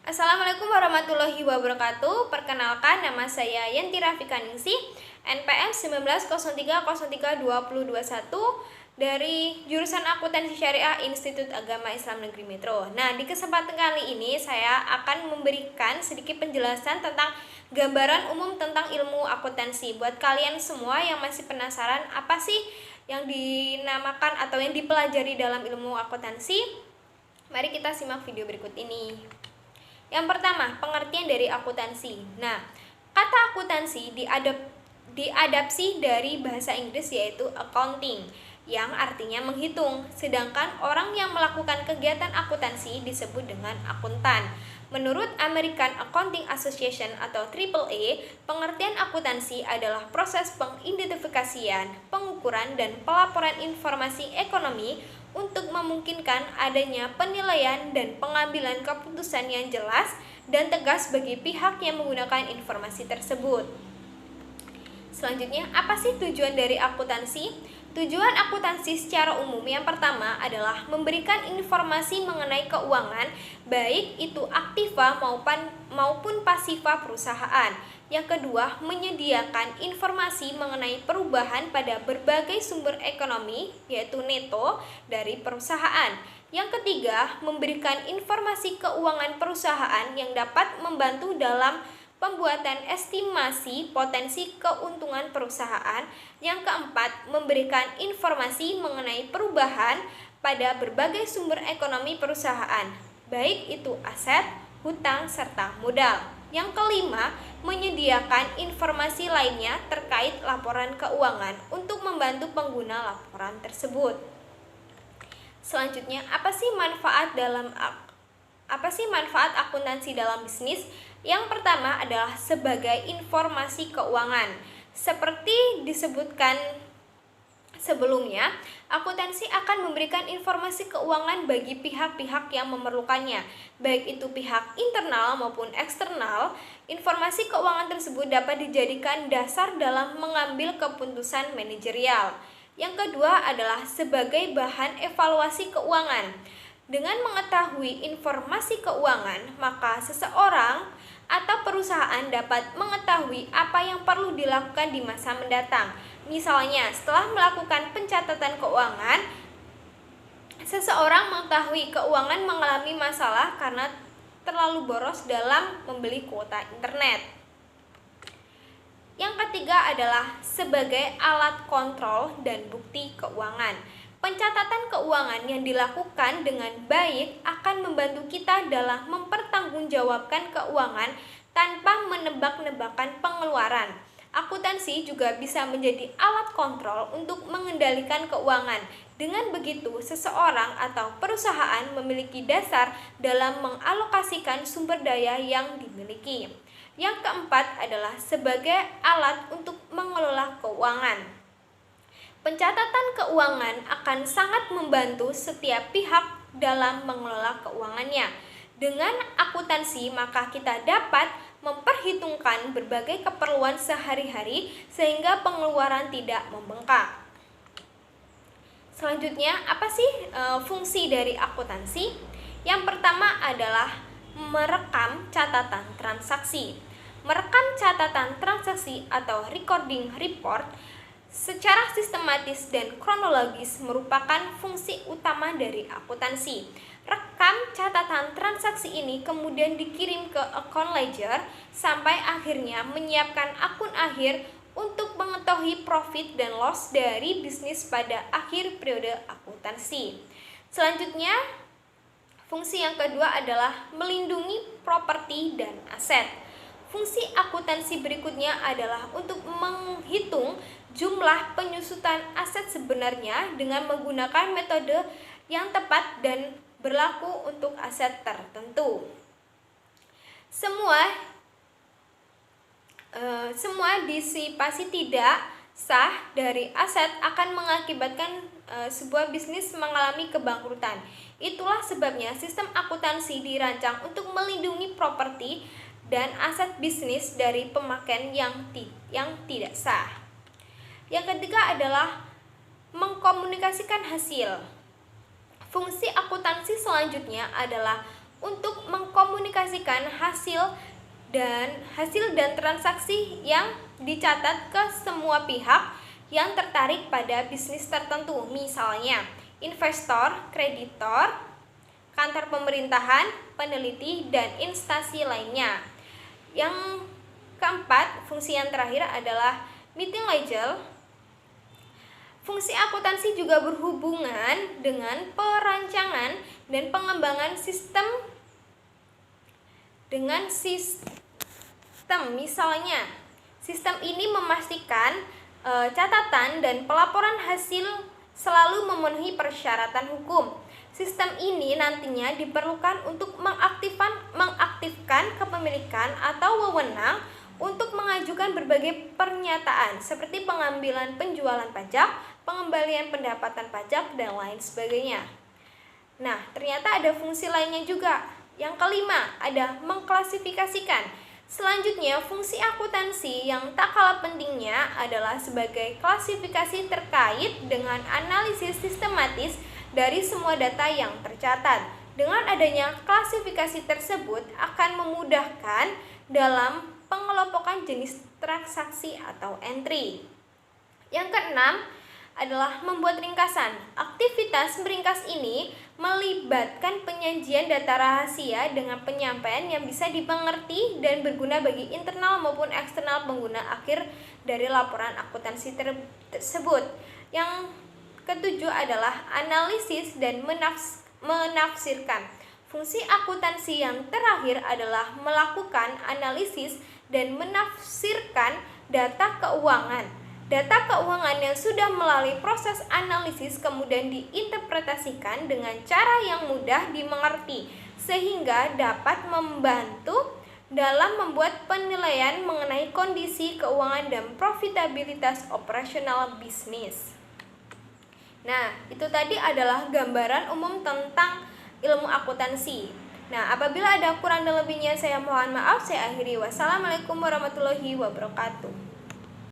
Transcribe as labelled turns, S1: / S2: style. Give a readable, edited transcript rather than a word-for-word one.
S1: Assalamualaikum warahmatullahi wabarakatuh. Perkenalkan, nama saya Yanti Rafika Ningsih, NPM 1903032021 dari jurusan Akuntansi Syariah Institut Agama Islam Negeri Metro. Nah, di kesempatan kali ini saya akan memberikan sedikit penjelasan tentang gambaran umum tentang ilmu akuntansi. Buat kalian semua yang masih penasaran apa sih yang dinamakan atau yang dipelajari dalam ilmu akuntansi, mari kita simak video berikut ini. Yang pertama, pengertian dari akuntansi. Nah, kata akuntansi diadapsi dari bahasa Inggris yaitu accounting, yang artinya menghitung. Sedangkan orang yang melakukan kegiatan akuntansi disebut dengan akuntan. Menurut American Accounting Association atau AAA, pengertian akuntansi adalah proses pengidentifikasian, pengukuran, dan pelaporan informasi ekonomi untuk memungkinkan adanya penilaian dan pengambilan keputusan yang jelas dan tegas bagi pihak yang menggunakan informasi tersebut. Selanjutnya, apa sih tujuan dari akuntansi? Tujuan akuntansi secara umum yang pertama adalah memberikan informasi mengenai keuangan, baik itu aktiva maupun pasiva perusahaan. Yang kedua, menyediakan informasi mengenai perubahan pada berbagai sumber ekonomi, yaitu neto, dari perusahaan. Yang ketiga, memberikan informasi keuangan perusahaan yang dapat membantu dalam pembuatan estimasi potensi keuntungan perusahaan. Yang keempat, memberikan informasi mengenai perubahan pada berbagai sumber ekonomi perusahaan, baik itu aset, hutang, serta modal. Yang kelima, menyediakan informasi lainnya terkait laporan keuangan untuk membantu pengguna laporan tersebut. Selanjutnya, apa sih manfaat akuntansi dalam bisnis? Yang pertama adalah sebagai informasi keuangan. Seperti disebutkan sebelumnya, akuntansi akan memberikan informasi keuangan bagi pihak-pihak yang memerlukannya, baik itu pihak internal maupun eksternal. Informasi keuangan tersebut dapat dijadikan dasar dalam mengambil keputusan manajerial. Yang kedua adalah sebagai bahan evaluasi keuangan. Dengan mengetahui informasi keuangan, maka seseorang atau perusahaan dapat mengetahui apa yang perlu dilakukan di masa mendatang. Misalnya, setelah melakukan pencatatan keuangan, seseorang mengetahui keuangan mengalami masalah karena terlalu boros dalam membeli kuota internet. Yang ketiga adalah sebagai alat kontrol dan bukti keuangan. Pencatatan keuangan yang dilakukan dengan baik akan membantu kita dalam mempertanggungjawabkan keuangan tanpa menebak-nebakan pengeluaran. Akuntansi juga bisa menjadi alat kontrol untuk mengendalikan keuangan. Dengan begitu, seseorang atau perusahaan memiliki dasar dalam mengalokasikan sumber daya yang dimiliki. Yang keempat adalah sebagai alat untuk mengelola keuangan. Pencatatan keuangan akan sangat membantu setiap pihak dalam mengelola keuangannya. Dengan akuntansi, maka kita dapat memperhitungkan berbagai keperluan sehari-hari sehingga pengeluaran tidak membengkak. Selanjutnya, apa sih fungsi dari akuntansi? Yang pertama adalah merekam catatan transaksi. Merekam catatan transaksi atau recording report secara sistematis dan kronologis merupakan fungsi utama dari akuntansi. Rekam catatan transaksi ini kemudian dikirim ke account ledger sampai akhirnya menyiapkan akun akhir untuk mengetahui profit dan loss dari bisnis pada akhir periode akuntansi. Selanjutnya, fungsi yang kedua adalah melindungi properti dan aset. Fungsi akuntansi berikutnya adalah untuk menghitung jumlah penyusutan aset sebenarnya dengan menggunakan metode yang tepat dan berlaku untuk aset tertentu. Semua disipasi tidak sah dari aset akan mengakibatkan sebuah bisnis mengalami kebangkrutan. Itulah sebabnya sistem akuntansi dirancang untuk melindungi properti dan aset bisnis dari pemakaian yang tidak sah. Yang ketiga adalah mengkomunikasikan hasil. Fungsi akuntansi selanjutnya adalah untuk mengkomunikasikan hasil dan transaksi yang dicatat ke semua pihak yang tertarik pada bisnis tertentu, misalnya investor, kreditor, kantor pemerintahan, peneliti, dan instansi lainnya. Yang keempat, fungsi yang terakhir adalah meeting legal. Fungsi akuntansi juga berhubungan dengan perancangan dan pengembangan sistem misalnya sistem ini memastikan catatan dan pelaporan hasil selalu memenuhi persyaratan hukum. Sistem ini nantinya diperlukan untuk mengaktifkan kepemilikan atau wewenang untuk mengajukan berbagai pernyataan seperti pengambilan penjualan pajak, pengembalian pendapatan pajak, dan lain sebagainya. Nah, ternyata ada fungsi lainnya juga. Yang kelima, ada mengklasifikasikan. Selanjutnya, fungsi akuntansi yang tak kalah pentingnya adalah sebagai klasifikasi terkait dengan analisis sistematis dari semua data yang tercatat. Dengan adanya klasifikasi tersebut akan memudahkan dalam pengelompokan jenis transaksi atau entry. Yang keenam adalah membuat ringkasan. Aktivitas meringkas ini melibatkan penyajian data rahasia dengan penyampaian yang bisa dimengerti dan berguna bagi internal maupun eksternal pengguna akhir dari laporan akuntansi tersebut. Yang ketujuh adalah analisis dan menafsirkan. Fungsi akuntansi yang terakhir adalah melakukan analisis dan menafsirkan data keuangan. Data keuangan yang sudah melalui proses analisis kemudian diinterpretasikan dengan cara yang mudah dimengerti sehingga dapat membantu dalam membuat penilaian mengenai kondisi keuangan dan profitabilitas operasional bisnis. Nah, itu tadi adalah gambaran umum tentang ilmu akuntansi. Nah, apabila ada kurang dan lebihnya saya mohon maaf. Saya akhiri. Wassalamualaikum warahmatullahi wabarakatuh.